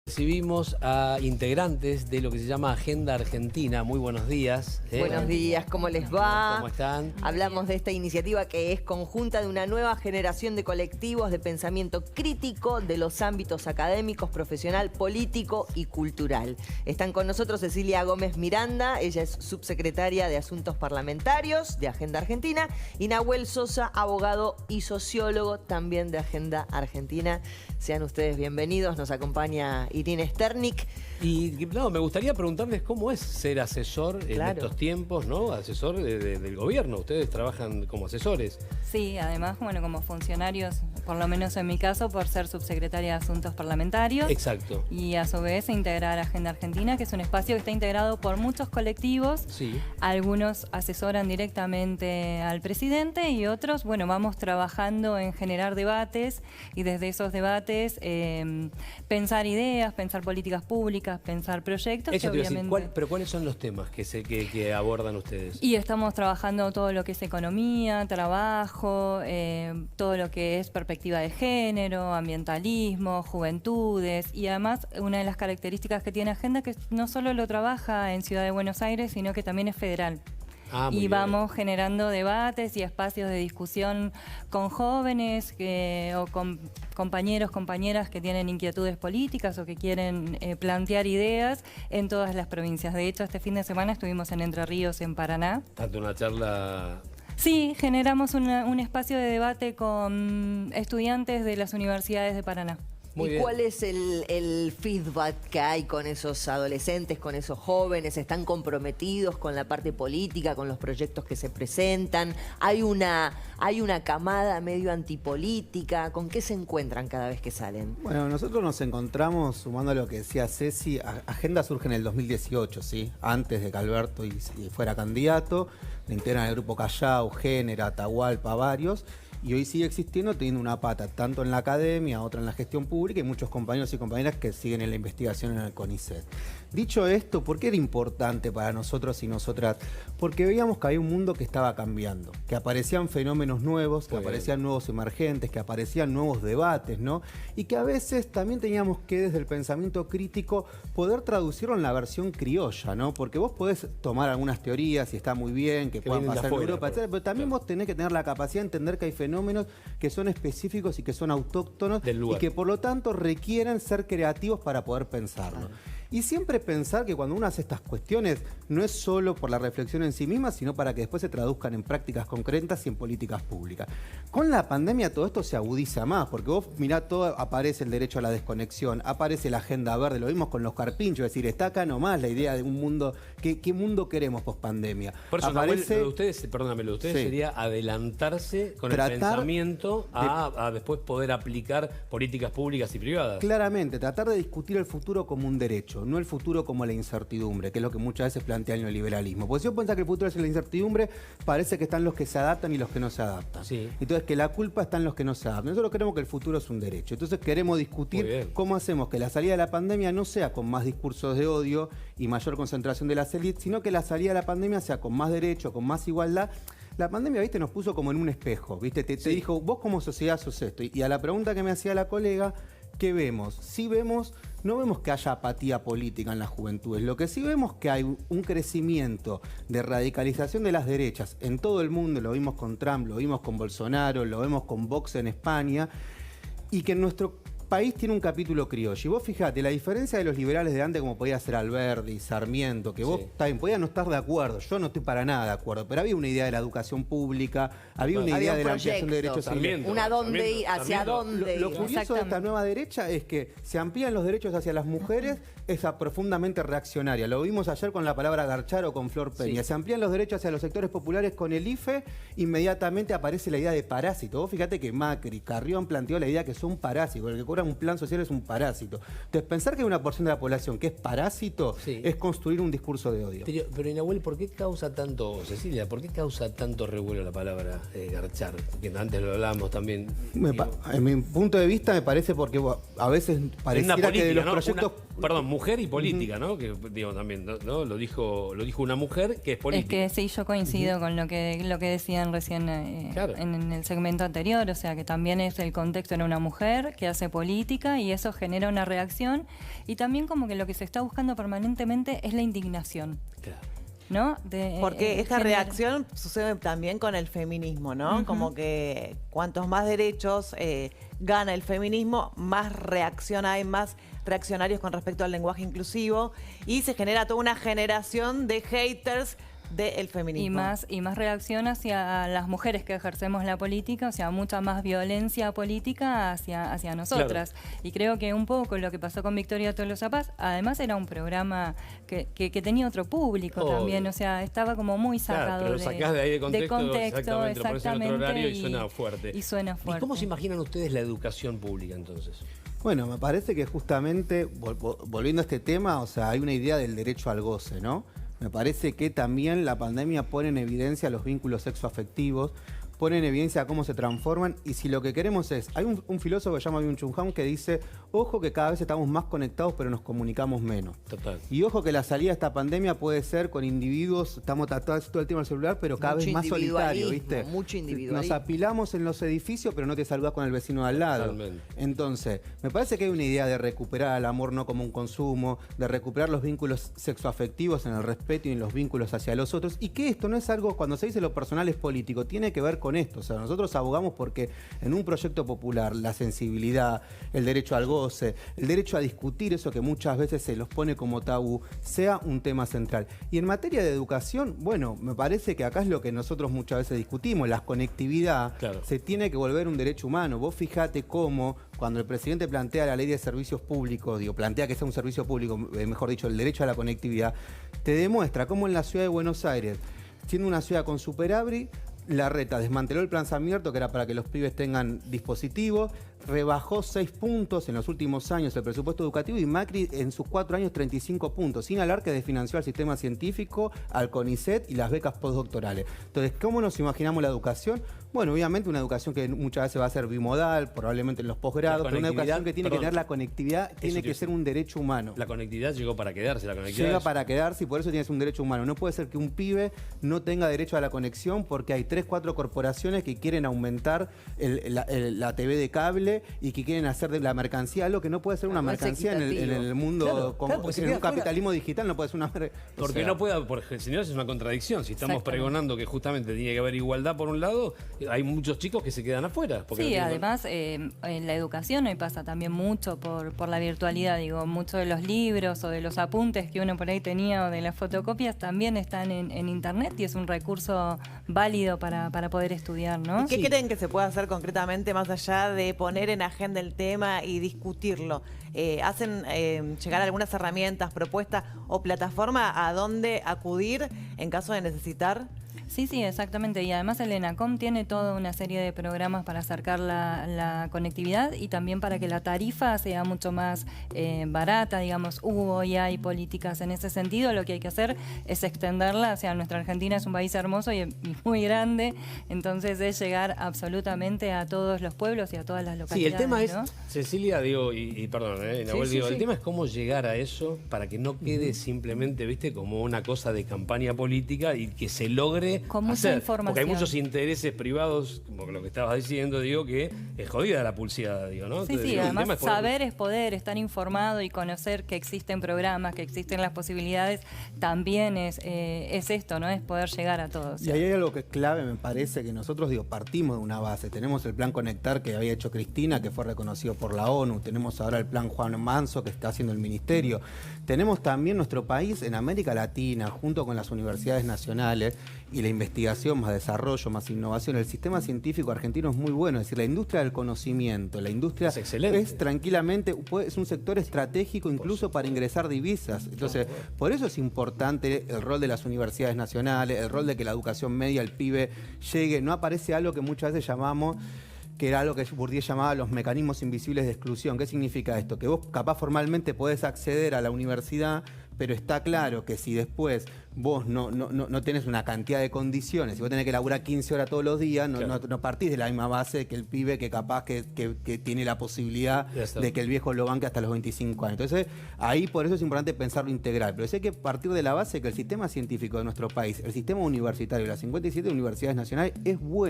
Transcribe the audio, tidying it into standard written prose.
Recibimos a integrantes de lo que se llama Agenda Argentina. Muy buenos días. Buenos días, ¿cómo les va? ¿Cómo están? Hablamos de esta iniciativa que es conjunta de una nueva generación de colectivos de pensamiento crítico de los ámbitos académicos, profesional, político y cultural. Están con nosotros Cecilia Gómez Miranda, ella es subsecretaria de Asuntos Parlamentarios de Agenda Argentina, y Nahuel Sosa, abogado y sociólogo también de Agenda Argentina. Sean ustedes bienvenidos, nos acompaña Irina Sternik. Y no, me gustaría preguntarles cómo es ser asesor en estos tiempos, ¿no? Asesor del gobierno. Ustedes trabajan como asesores. Sí, además, bueno, como funcionarios, por lo menos en mi caso, por ser subsecretaria de Asuntos Parlamentarios. Exacto. Y a su vez integrar Agenda Argentina, que es un espacio que está integrado por muchos colectivos. Sí. Algunos asesoran directamente al presidente y otros, bueno, vamos trabajando en generar debates y desde esos debates pensar ideas, pensar políticas públicas, pensar proyectos. Eso que te iba a obviamente... decir, pero ¿cuáles son los temas que abordan ustedes? Y estamos trabajando todo lo que es economía, trabajo, todo lo que es perspectiva de género, ambientalismo, juventudes, y además una de las características que tiene Agenda es que no solo lo trabaja en Ciudad de Buenos Aires, sino que también es federal. Y vamos generando debates y espacios de discusión con jóvenes o con compañeros, compañeras que tienen inquietudes políticas o que quieren plantear ideas en todas las provincias. De hecho, este fin de semana estuvimos en Entre Ríos, en Paraná. Tanto una charla... Sí, generamos un espacio de debate con estudiantes de las universidades de Paraná. ¿Y cuál es el feedback que hay con esos adolescentes, con esos jóvenes? ¿Están comprometidos con la parte política, con los proyectos que se presentan? ¿Hay una camada medio antipolítica? ¿Con qué se encuentran cada vez que salen? Bueno, nosotros nos encontramos, sumando a lo que decía Ceci, Agenda surge en el 2018, ¿sí? Antes de que Alberto fuera candidato, le integran el grupo Callao, Génera, Atahualpa, varios. Y hoy sigue existiendo, teniendo una pata tanto en la academia, otra en la gestión pública y muchos compañeros y compañeras que siguen en la investigación en el CONICET. Dicho esto, ¿por qué era importante para nosotros y nosotras? Porque veíamos que había un mundo que estaba cambiando, que aparecían fenómenos nuevos, que aparecían nuevos emergentes, que aparecían nuevos debates, ¿no? Y que a veces también teníamos que, desde el pensamiento crítico, poder traducirlo en la versión criolla, ¿no? Porque vos podés tomar algunas teorías y está muy bien, que puedan pasar en Europa, etc., pero también vos tenés que tener la capacidad de entender que hay fenómenos que son específicos y que son autóctonos y que por lo tanto requieren ser creativos para poder pensarlo. Y siempre pensar que cuando uno hace estas cuestiones no es solo por la reflexión en sí misma, sino para que después se traduzcan en prácticas concretas y en políticas públicas. Con la pandemia todo esto se agudiza más, porque vos mirá, todo aparece el derecho a la desconexión, aparece la agenda verde, lo vimos con los carpinchos, es decir, está acá nomás la idea de un mundo, ¿qué mundo queremos pospandemia? Por eso, aparece, lo de ustedes, perdóname, lo de ustedes sería adelantarse con el pensamiento a después poder aplicar políticas públicas y privadas. Claramente, tratar de discutir el futuro como un derecho, no el futuro como la incertidumbre, que es lo que muchas veces plantea el neoliberalismo. Porque si yo pienso que el futuro es la incertidumbre, parece que están los que se adaptan y los que no se adaptan. Sí. Entonces, que la culpa está en los que no se adaptan. Nosotros creemos que el futuro es un derecho. Entonces, queremos discutir cómo hacemos que la salida de la pandemia no sea con más discursos de odio y mayor concentración de las élites, sino que la salida de la pandemia sea con más derecho, con más igualdad. La pandemia, viste, nos puso como en un espejo, viste, te dijo, vos como sociedad sos esto. Y a la pregunta que me hacía la colega, ¿qué vemos? Sí vemos, no vemos que haya apatía política en las juventudes. Lo que sí vemos es que hay un crecimiento de radicalización de las derechas en todo el mundo. Lo vimos con Trump, lo vimos con Bolsonaro, lo vemos con Vox en España. Y que en nuestro país tiene un capítulo criollo. Y vos fijate, la diferencia de los liberales de antes, como podía ser Alberdi, Sarmiento, que vos también podías no estar de acuerdo, yo no estoy para nada de acuerdo, pero había una idea de la educación pública, había una idea de la ampliación de derechos civiles. Una dónde ir, hacia dónde ir. Lo curioso de esta nueva derecha es que se amplían los derechos hacia las mujeres, es profundamente reaccionaria. Lo vimos ayer con la palabra garchar o con Flor Peña. Se amplían los derechos hacia los sectores populares con el IFE, inmediatamente aparece la idea de parásito. Vos fíjate que Macri, Carrión planteó la idea que son parásitos, el que cobra un plan social es un parásito. Entonces, pensar que hay una porción de la población que es parásito es construir un discurso de odio. Pero Nahuel, ¿por qué causa tanto, Cecilia, por qué causa tanto revuelo la palabra garchar? Que antes lo hablábamos también. En mi punto de vista me parece porque a veces pareciera que de los proyectos... Perdón, mujer y política, ¿no? Que digo también, ¿no? Lo dijo una mujer que es política. Es que sí, yo coincido con lo que decían recién en el segmento anterior, o sea que también es el contexto en una mujer que hace política política y eso genera una reacción. Y también como que lo que se está buscando permanentemente es la indignación. Claro. ¿No? Porque esta reacción sucede también con el feminismo, ¿no? Como que cuantos más derechos gana el feminismo, más reacción hay, más reaccionarios con respecto al lenguaje inclusivo y se genera toda una generación de haters del feminismo. Y más reacción hacia las mujeres que ejercemos la política, o sea, mucha más violencia política hacia nosotras. Claro. Y creo que un poco lo que pasó con Victoria Tolosa Paz, además era un programa que tenía otro público también, o sea, estaba como muy sacado pero lo sacás de ahí de contexto, exactamente, lo pones en otro horario y suena fuerte. ¿Y cómo se imaginan ustedes la educación pública entonces? Bueno, me parece que justamente, volviendo a este tema, o sea, hay una idea del derecho al goce, ¿no? Me parece que también la pandemia pone en evidencia los vínculos sexoafectivos, pone en evidencia cómo se transforman y si lo que queremos es... Hay un filósofo que se llama Byung-Chul Han que dice, ojo que cada vez estamos más conectados pero nos comunicamos menos. Total. Y ojo que la salida de esta pandemia puede ser con individuos, estamos tratados todo el tiempo en el celular, pero cada vez más solitarios, ¿viste? Mucho individualismo. Nos apilamos en los edificios pero no te saludás con el vecino de al lado. Totalmente. Entonces, me parece que hay una idea de recuperar el amor no como un consumo, de recuperar los vínculos sexoafectivos en el respeto y en los vínculos hacia los otros y que esto no es algo, cuando se dice lo personal es político, tiene que ver con esto. O sea, nosotros abogamos porque en un proyecto popular la sensibilidad, el derecho al goce, el derecho a discutir eso que muchas veces se los pone como tabú, sea un tema central. Y en materia de educación, bueno, me parece que acá es lo que nosotros muchas veces discutimos, la conectividad se tiene que volver un derecho humano. Vos fijate cómo cuando el presidente plantea la ley de servicios públicos, plantea que sea un servicio público, mejor dicho, el derecho a la conectividad, te demuestra cómo en la ciudad de Buenos Aires, siendo una ciudad con superávit, Larreta desmanteló el plan Sarmiento, que era para que los pibes tengan dispositivos, rebajó 6 puntos en los últimos años el presupuesto educativo y Macri en sus 4 años 35 puntos, sin hablar que desfinanció al sistema científico, al CONICET y las becas postdoctorales. Entonces, ¿cómo nos imaginamos la educación? Bueno, obviamente una educación que muchas veces va a ser bimodal, probablemente en los posgrados, pero una educación que tiene que tener la conectividad, tiene que ser un derecho humano. La conectividad llegó para quedarse, la conectividad llega para quedarse y por eso tienes un derecho humano. No puede ser que un pibe no tenga derecho a la conexión porque hay 3, 4 corporaciones que quieren aumentar la TV de cable y que quieren hacer de la mercancía algo que no puede ser una mercancía en el mundo, en un capitalismo digital no puede ser una mercancía. Porque no puede, porque si no es una contradicción. Si estamos pregonando que justamente tiene que haber igualdad por un lado, hay muchos chicos que se quedan afuera. Sí, no además en la educación hoy pasa también mucho por la virtualidad. Digo, muchos de los libros o de los apuntes que uno por ahí tenía o de las fotocopias también están en internet y es un recurso válido para poder estudiar, ¿no? ¿Y qué creen que se puede hacer concretamente más allá de poner en agenda el tema y discutirlo? ¿Hacen llegar algunas herramientas, propuestas o plataforma a dónde acudir en caso de necesitar? Sí, exactamente. Y además el ENACOM tiene toda una serie de programas para acercar la conectividad y también para que la tarifa sea mucho más barata, digamos. Hubo y hay políticas en ese sentido. Lo que hay que hacer es extenderla. O sea, nuestra Argentina es un país hermoso y muy grande, entonces es llegar absolutamente a todos los pueblos y a todas las localidades. Sí, el tema ¿no? es, Cecilia, digo, y perdón, Nahuel, digo, el tema es cómo llegar a eso para que no quede simplemente, viste, como una cosa de campaña política y que se logre con mucha información. Porque hay muchos intereses privados, como lo que estabas diciendo, digo, que es jodida la pulseada, digo, ¿no? Sí, entonces, digo, además saber es poder, estar informado y conocer que existen programas, que existen las posibilidades, también es esto, ¿no? Es poder llegar a todos. Y ahí hay algo que es clave, me parece, que nosotros, partimos de una base. Tenemos el plan Conectar que había hecho Cristina, que fue reconocido por la ONU. Tenemos ahora el plan Juan Manso, que está haciendo el Ministerio. Tenemos también nuestro país en América Latina, junto con las universidades nacionales y la investigación, más desarrollo, más innovación. El sistema científico argentino es muy bueno, es decir, la industria del conocimiento, la industria es excelente. Es tranquilamente, es un sector estratégico incluso para ingresar divisas. Entonces, por eso es importante el rol de las universidades nacionales, el rol de que la educación media, el pibe, llegue. No aparece algo que muchas veces llamamos, que era algo que Bourdieu llamaba los mecanismos invisibles de exclusión. ¿Qué significa esto? Que vos capaz formalmente podés acceder a la universidad, pero está claro que si después vos no tenés una cantidad de condiciones, si vos tenés que laburar 15 horas todos los días, no partís de la misma base que el pibe que capaz que tiene la posibilidad de que el viejo lo banque hasta los 25 años. Entonces, ahí por eso es importante pensarlo integral. Pero sí hay que partir de la base que el sistema científico de nuestro país, el sistema universitario, las 57 universidades nacionales, es bueno.